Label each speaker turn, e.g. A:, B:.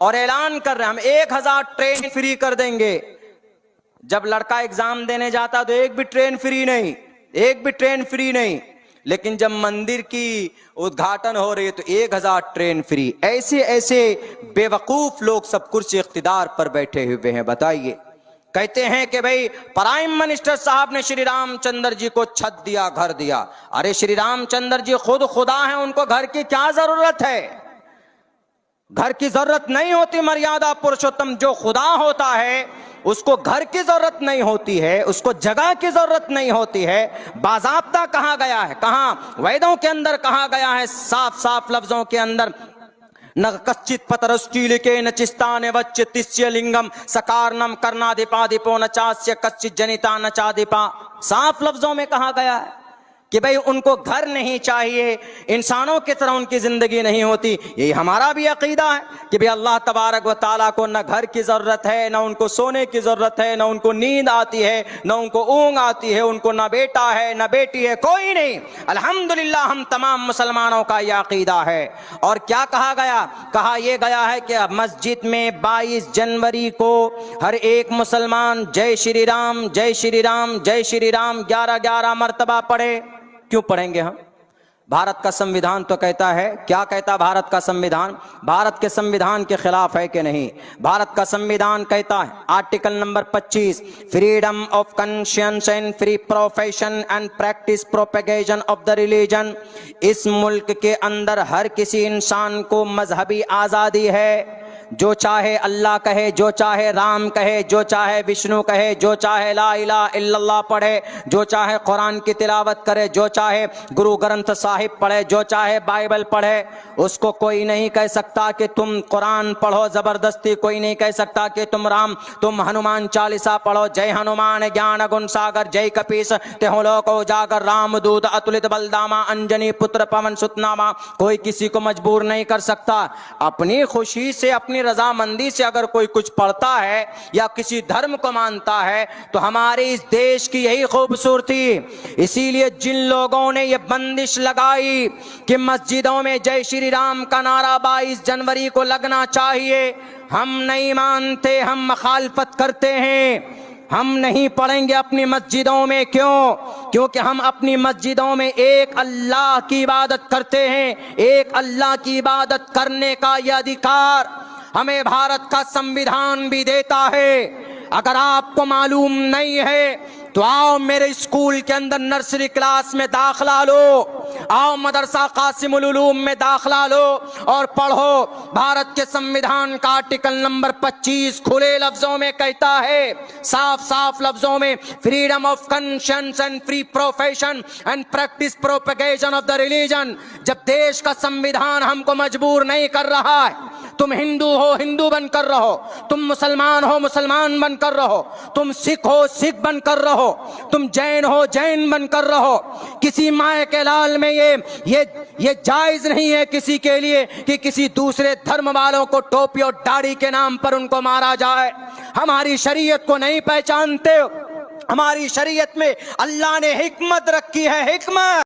A: और ऐलान कर रहे हैं हम 1000 ट्रेन फ्री कर देंगे। जब लड़का एग्जाम देने जाता तो एक भी ट्रेन फ्री नहीं, एक भी ट्रेन फ्री नहीं, लेकिन जब मंदिर की उद्घाटन हो रही है तो 1000 ट्रेन फ्री। ऐसे ऐसे बेवकूफ लोग सब कुर्सी इख्तिदार पर बैठे हुए हैं। बताइए, कहते हैं कि भाई प्राइम मिनिस्टर साहब ने श्री रामचंद्र जी को छत दिया, घर दिया। अरे श्री रामचंद्र जी खुद खुदा हैं, उनको घर की क्या जरूरत है? घर की जरूरत नहीं होती। मर्यादा पुरुषोत्तम जो खुदा होता है उसको घर की जरूरत नहीं होती है, उसको जगह की जरूरत नहीं होती है। बाज़ाब्ता कहा गया है, कहा वेदों के अंदर कहा गया है साफ साफ लफ्जों के अंदर, न कश्चित पतरश्चीलिके न चिस्ताने वच्चितिस्य लिंगम सकारनम कर्णाधिपाधिपो न चास्य कश्चित जनिता न चाधिपा। साफ लफ्जों में कहा गया है कि भाई उनको घर नहीं चाहिए, इंसानों की तरह उनकी जिंदगी नहीं होती। यही हमारा भी अकीदा है कि भाई अल्लाह तबारक व ताला को न घर की जरूरत है, न उनको सोने की जरूरत है, न उनको नींद आती है, न उनको ऊँग आती है, उनको न बेटा है न बेटी है, कोई नहीं। अल्हम्दुलिल्लाह हम तमाम मुसलमानों का यह अकीदा है। और क्या कहा गया? कहा यह गया है कि मस्जिद में 22 जनवरी को हर एक मुसलमान जय श्री राम जय श्री राम जय श्री राम 11-11 मरतबा पढ़े। क्यों पढ़ेंगे हम? भारत का संविधान तो कहता है, क्या कहता भारत का संविधान? भारत के संविधान के खिलाफ है कि नहीं? भारत का संविधान कहता है article number 25, freedom of conscience and free profession and practice propagation of the religion. इस मुल्क के अंदर हर किसी इंसान को मजहबी आजादी है। जो चाहे अल्लाह कहे, जो चाहे राम कहे, जो चाहे विष्णु कहे, जो चाहे ला इलाहा इल्लल्लाह पढ़े, जो चाहे कुरान की तिलावत करे, जो चाहे गुरु ग्रंथ साहिब पढ़े, जो चाहे बाइबल पढ़े, उसको कोई नहीं कह सकता कि तुम कुरान पढ़ो जबरदस्ती। कोई नहीं कह सकता कि तुम हनुमान चालीसा पढ़ो, जय हनुमान ज्ञान गुण सागर जय कपीस तेहो लोक उजागर राम दूत अतुलित बलदामा अंजनी पुत्र पवन सुतनामा। कोई किसी को मजबूर नहीं कर सकता। अपनी खुशी से, अपनी रजामंदी से अगर कोई कुछ पढ़ता है या किसी धर्म को मानता है तो हमारे इस देश की यही खूबसूरती। इसीलिए जिन लोगों ने यह बंदिश लगाई कि मस्जिदों में जय श्री राम का नारा 22 जनवरी को लगना चाहिए, हम नहीं मानते, हम मुखालफत करते हैं। हम नहीं पढ़ेंगे अपनी मस्जिदों में। क्यों? क्योंकि हम अपनी मस्जिदों में एक अल्लाह की इबादत करते हैं। एक अल्लाह की इबादत करने का यह अधिकार हमें भारत का संविधान भी देता है। अगर आपको मालूम नहीं है तो आओ मेरे स्कूल के अंदर नर्सरी क्लास में दाखला लो, आओ मदरसा कासिमुल उलूम में दाखला लो और पढ़ो। भारत के संविधान का आर्टिकल नंबर 25 खुले लफ्जों में कहता है, साफ साफ लफ्जों में, freedom of conscience and free profession and practice propagation of the religion. जब देश का संविधान हमको मजबूर नहीं कर रहा है, तुम हिंदू हो हिंदू बनकर रहो, तुम मुसलमान हो मुसलमान बनकर रहो, तुम सिख हो सिख बनकर रहो, तुम जैन हो जैन बनकर रहो। किसी माए के लाल में ये जायज नहीं है किसी के लिए कि किसी दूसरे धर्म वालों को टोपी और दाढ़ी के नाम पर उनको मारा जाए। हमारी शरीयत को नहीं पहचानते हो। हमारी शरीयत में अल्लाह ने हिकमत रखी है, हिकमत।